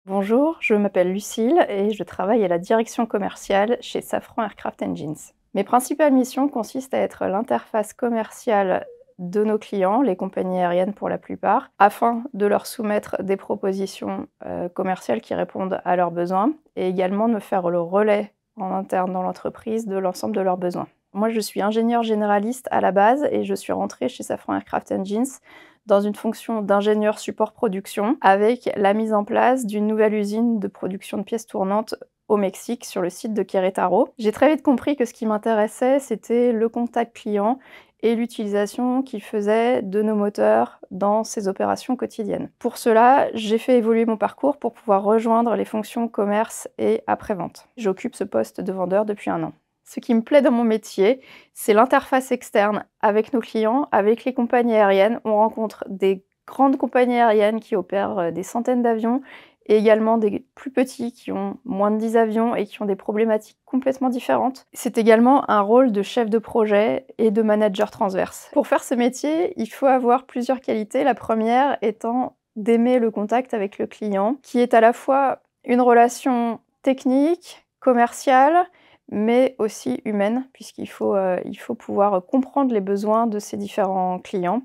Bonjour, je m'appelle Lucille et je travaille à la direction commerciale chez Safran Aircraft Engines. Mes principales missions consistent à être l'interface commerciale de nos clients, les compagnies aériennes pour la plupart, afin de leur soumettre des propositions commerciales qui répondent à leurs besoins et également de me faire le relais en interne dans l'entreprise de l'ensemble de leurs besoins. Moi, je suis ingénieure généraliste à la base et je suis rentrée chez Safran Aircraft Engines dans une fonction d'ingénieur support production avec la mise en place d'une nouvelle usine de production de pièces tournantes au Mexique sur le site de Querétaro. J'ai très vite compris que ce qui m'intéressait, c'était le contact client et l'utilisation qu'il faisait de nos moteurs dans ses opérations quotidiennes. Pour cela, j'ai fait évoluer mon parcours pour pouvoir rejoindre les fonctions commerce et après-vente. J'occupe ce poste de vendeur depuis 1 an. Ce qui me plaît dans mon métier, c'est l'interface externe avec nos clients, avec les compagnies aériennes. On rencontre des grandes compagnies aériennes qui opèrent des centaines d'avions et également des plus petits qui ont moins de 10 avions et qui ont des problématiques complètement différentes. C'est également un rôle de chef de projet et de manager transverse. Pour faire ce métier, il faut avoir plusieurs qualités. La première étant d'aimer le contact avec le client, qui est à la fois une relation technique, commerciale, mais aussi humaine, puisqu'il faut pouvoir comprendre les besoins de ces différents clients.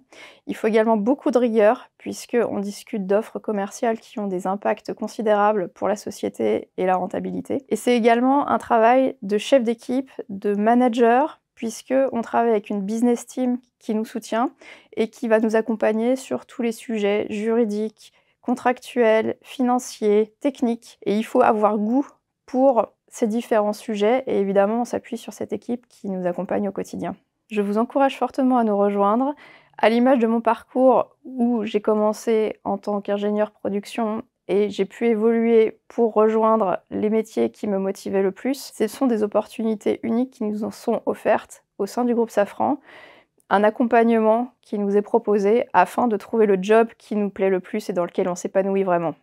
Il faut également beaucoup de rigueur, puisqu'on discute d'offres commerciales qui ont des impacts considérables pour la société et la rentabilité. Et c'est également un travail de chef d'équipe, de manager, puisqu'on travaille avec une business team qui nous soutient et qui va nous accompagner sur tous les sujets juridiques, contractuels, financiers, techniques. Et il faut avoir goût pour ces différents sujets et évidemment on s'appuie sur cette équipe qui nous accompagne au quotidien. Je vous encourage fortement à nous rejoindre. À l'image de mon parcours où j'ai commencé en tant qu'ingénieur production et j'ai pu évoluer pour rejoindre les métiers qui me motivaient le plus, ce sont des opportunités uniques qui nous en sont offertes au sein du groupe Safran, un accompagnement qui nous est proposé afin de trouver le job qui nous plaît le plus et dans lequel on s'épanouit vraiment.